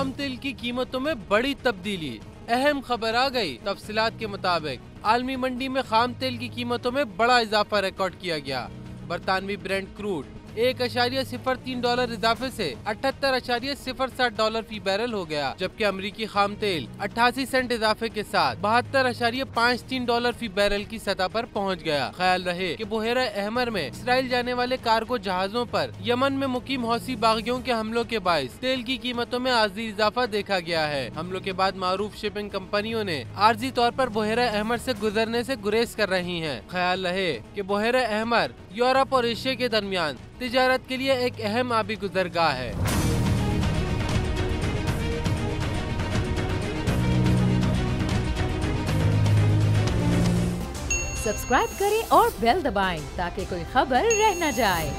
खाम तेल की कीमतों में बड़ी तब्दीली, अहम खबर आ गई। तफसीलात के मुताबिक आलमी मंडी में खाम तेल की कीमतों में बड़ा इजाफा रिकॉर्ड किया गया। बरतानवी ब्रेंट क्रूड $1.03 इजाफे से $78.07 फी बैरल हो गया, जबकि अमरीकी खाम तेल 88 सेंट इजाफे के साथ $72.53 फी बैरल की सतह पर पहुंच गया। ख्याल रहे कि बुहेरा अहमर में इसराइल जाने वाले कार्गो जहाजों पर यमन में मुकीम हौसी बागियों के हमलों के बाइस तेल की कीमतों में आर्जी इजाफा देखा गया है। हमलों के बाद मारूफ शिपिंग कंपनियों ने आर्जी तौर पर बुहेरा अहमर से गुजरने से गुरेज कर रही हैं। ख्याल रहे कि बुहेरा अहमर यूरोप और एशिया के दरमियान तिजारत के लिए एक अहम आबी गुजरगाह है। सब्सक्राइब करें और बेल दबाएं ताकि कोई खबर रह न जाए।